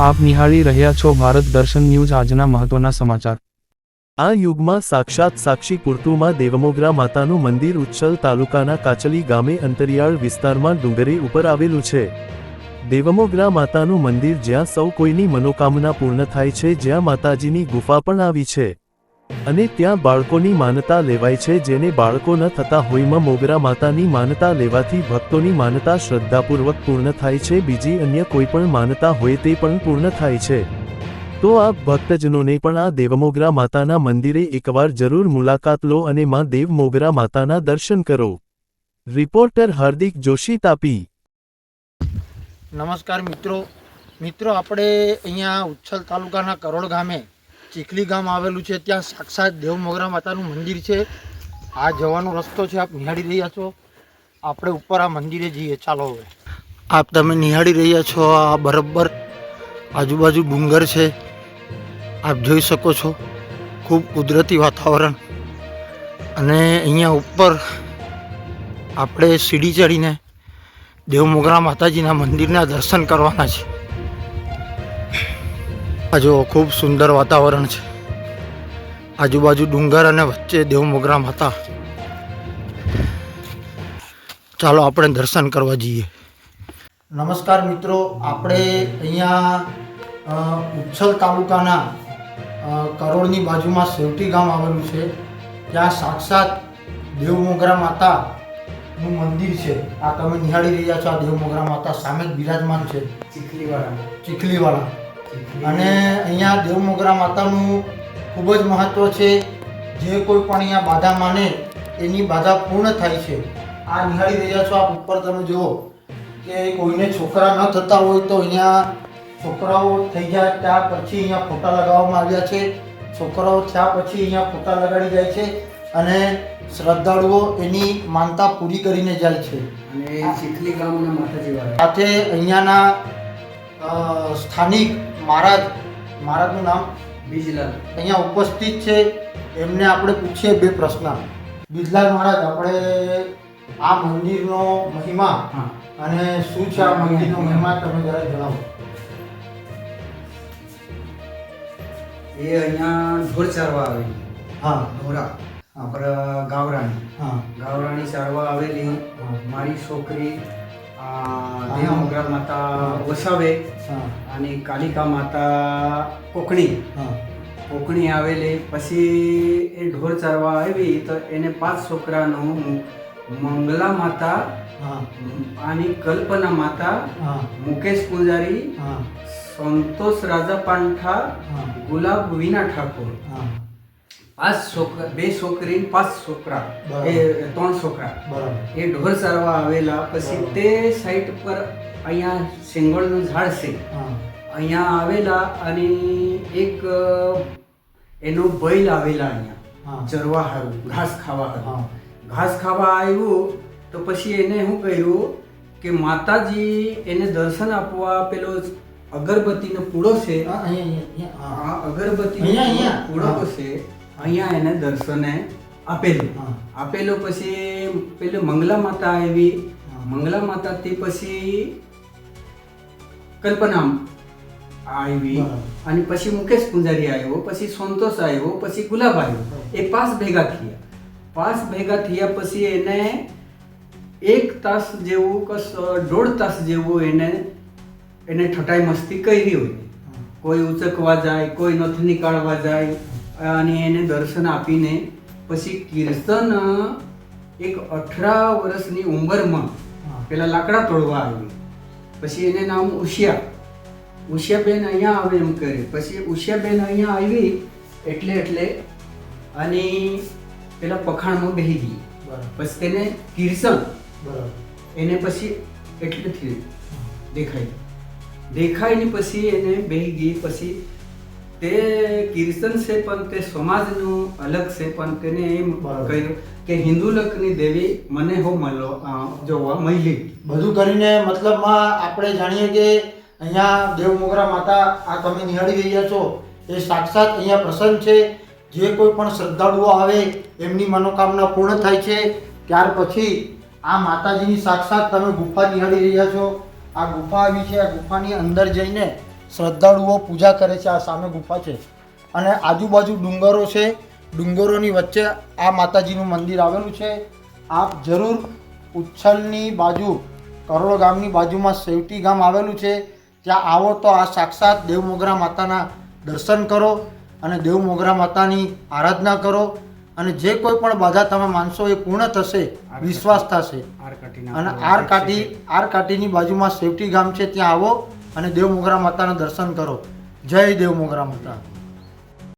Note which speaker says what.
Speaker 1: આપ નિહાળી રહ્યા છો ભારત દર્શન ન્યૂઝ। આજના મહત્વના સમાચાર।
Speaker 2: આ યુગમાં સાક્ષાત સાક્ષી પુરતુમાં દેવમોગરા માતાનું મંદિર ઉચ્છલ તાલુકાના કાચલી ગામે અંતરિયાળ વિસ્તારમાં ડુંગરે ઉપર આવેલું છે। દેવમોગરા માતાનું મંદિર જ્યાં સૌ કોઈની મનોકામના પૂર્ણ થાય છે, જ્યાં માતાજીની ગુફા પણ આવી છે અને ત્યાં બાળકોની માનતા લેવાય છે। જેને બાળકો ન થતા હોયમાં મોગરા માતાની માનતા લેવાથી ભક્તોની માનતા શ્રદ્ધાપૂર્વક પૂર્ણ થાય છે। બીજી અન્ય કોઈ પણ માનતા હોય તે પણ પૂર્ણ થાય છે। તો આપ ભક્તજનોને પણ આ દેવમોગરા માતાના મંદિરે એકવાર જરૂર મુલાકાત લો અને માં દેવમોગરા માતાના દર્શન કરો। રિપોર્ટર હાર્દિક જોશી, તાપી।
Speaker 3: નમસ્કાર મિત્રો આપણે અહીંયા ઉચ્છલ તાલુકાના કરોડ ગામે ચીખલી ગામ આવેલું છે। ત્યાં સાક્ષાત દેવમોગરા માતાનું મંદિર છે। આ જવાનો રસ્તો છે, આપ નિહાળી રહ્યા છો। આપણે ઉપર આ મંદિરે જઈએ, ચાલો। હવે આપ તમે નિહાળી રહ્યા છો, આ બરાબર આજુબાજુ ડુંગર છે, આપ જોઈ શકો છો। ખૂબ કુદરતી વાતાવરણ અને અહીંયા ઉપર આપણે સીડી ચડીને દેવમોગરા માતાજીના મંદિરના દર્શન કરવાના છે। આ જો ખૂબ સુંદર વાતાવરણ છે, આજુબાજુ ડુંગર અને વચ્ચે દેવમોગરા માતા। ચાલો આપણે દર્શન કરવા જઈએ। નમસ્કાર મિત્રો, આપણે અહીંયા ઉચ્છલ તાલુકાના કરોડની બાજુમાં સેવટી ગામ આવેલું છે। ત્યાં સાક્ષાત દેવમોગરા માતાનું મંદિર છે। આ તમે નિહાળી રહ્યા છો, આ દેવમોગરા માતા સામે જ બિરાજમાન છે, ચીખલીવાળા। અને અહીંયા દેવમોગરા માતાનું ખૂબ જ મહત્વ છે। જે કોઈ પણ અહીંયા બાધા માને એની બાધા પૂર્ણ થાય છે। આ નિહાળી રહ્યા છો, આપ ઉપર તમે જુઓ કે કોઈને છોકરા ન થતા હોય તો અહીંયા છોકરાઓ થઈ જાય ત્યાર પછી અહીંયા ફોટા લગાવવામાં આવ્યા છે। છોકરાઓ થયા પછી અહીંયા ફોટા લગાડી જાય છે અને શ્રદ્ધાળુઓ એની માનતા પૂરી કરીને જાય છે।
Speaker 4: અને ચીખલી ગામના માતાજીવાળા
Speaker 3: સાથે અહીંયાના સ્થાનિક મહારાજનું નામ
Speaker 4: બીજલાલ
Speaker 3: અહીંયા ઉપસ્થિત છે। એમને આપણે પૂછીએ બે પ્રશ્ન। બીજલાલ મહારાજ, આપણે આ મંદિરનો મહિમા અને શું છે આ મંદિરનો મહિમા તમે જરા જણાવો।
Speaker 4: એ અહીંયા ઢોર ચારવા આવેલી,
Speaker 3: હા,
Speaker 4: ઢોરા આપણા ગાવરાણી,
Speaker 3: હા,
Speaker 4: ગાવરાણી ચારવા આવેલી મારી છોકરી દેવમોગરા માતા વસાવે
Speaker 3: હા,
Speaker 4: અને કાલિકા માતા કોકણી આવેલી। પછી એ ઢોર ચારવા આવી તો એને 5 છોકરાનું મંગલા માતા,
Speaker 3: હા,
Speaker 4: અને કલ્પના માતા,
Speaker 3: હા,
Speaker 4: મુકેશ પૂજારી,
Speaker 3: હા,
Speaker 4: સંતોષ રાજા પાંઠા,
Speaker 3: હા,
Speaker 4: ગુલાબ વિના ઠાકોર,
Speaker 3: હા,
Speaker 4: 5 છોકરા, 2 છોકરી 5 છોકરા,
Speaker 3: બરાબર.
Speaker 4: એ 3 છોકરા
Speaker 3: બરાબર,
Speaker 4: એ ઢોર ચારવા આવેલા। પછી તે સાઈડ પર અહીંયા શેંગોળનું ઝાડ છે,
Speaker 3: હા,
Speaker 4: અહીંયા આવેલા અને એક એનો बैल આવેલા અહીંયા
Speaker 3: હા,
Speaker 4: ચરવા હારું, ઘાસ ખાવા હારું।
Speaker 3: હા,
Speaker 4: ઘાસ ખાવા આવ્યું તો પછી એને શું કર્યું કે માતાજી એને દર્શન આપવા પેલો અગરબત્તીનો પૂળો છે,
Speaker 3: હા, અહીંયા,
Speaker 4: આ અગરબત્તીનો
Speaker 3: અહીંયા.
Speaker 4: પૂળો છે, અહીંયા એને દર્શને આપેલું।
Speaker 3: હા.
Speaker 4: આપેલો પછી પેલે મંગલા માતા આવી,
Speaker 3: હા.
Speaker 4: મંગલા માતા તે પછી કલ્પના આવી,
Speaker 3: બરાબર.
Speaker 4: અને પછી મુકેશ પૂજારી આવ્યો, પછી સંતોષ આવ્યો, પછી ગુલાબ આવ્યો। એ 5 ભેગા થયા। 5 ભેગા થયા પછી એને 1 તાસ જેવું કે 1.5 તાસ જેવું એને ઠટાઈ મસ્તી કરી હોય। કોઈ ઉચકવા જાય, કોઈ નથ નીકાળવા જાય, અને એને દર્શન આપીને પછી કીર્તન એક 18 વર્ષની ઉંમરમાં પેલા લાકડા તોડવા આવી। પછી એને નામ ઉષિયાબેન અહીંયા આવે એમ કરે। પછી ઉષિયાબેન અહીંયા આવી એટલે અને પેલા પખાણમાં બેસી ગઈ।
Speaker 3: બરાબર,
Speaker 4: પછી તેને કીર્તન
Speaker 3: બરાબર,
Speaker 4: એને પછી એટલેથી દેખાય ને પછી એને બેસી ગઈ। પછી તે કીર્તન છે પણ તે સમાજનું અલગ છે, પણ તેને એમ
Speaker 3: બરાબર.
Speaker 4: કહ્યું કે હિન્દુ લોકની દેવી મને જોવા મળી।
Speaker 3: બધું કરીને મતલબમાં આપણે જાણીએ કે અહીંયા દેવમોગરા માતા આ તમે નિહાળી રહ્યા છો એ સાક્ષાત અહીંયા પ્રસન્ન છે। જે કોઈ પણ શ્રદ્ધાળુઓ આવે એમની મનોકામના પૂર્ણ થાય છે। ત્યાર પછી આ માતાજીની સાક્ષાત તમે ગુફા નિહાળી રહ્યા છો। આ ગુફા આવી છે, આ ગુફાની અંદર જઈને શ્રદ્ધાળુઓ પૂજા કરે છે. આ સામે ગુફા છે અને આજુબાજુ ડુંગરો છે. ડુંગરોની વચ્ચે આ માતાજીનું મંદિર આવેલું છે. આપ જરૂર ઉચ્છલની બાજુ કરોડ ગામની બાજુમાં સેવટી ગામ આવેલું છે. ત્યાં આવો તો આ સાક્ષાત દેવમોગરા માતાના દર્શન કરો અને દેવમોગરા માતાની આરાધના કરો અને જે કોઈ પણ બાધા તમે માનશો એ પૂર્ણ થશે, વિશ્વાસ થશે. અને આરકાઠીની બાજુમાં સેવટી ગામ છે, ત્યાં આવો અને દેવમોગરા માતાના દર્શન કરો. જય દેવમોગરા માતા.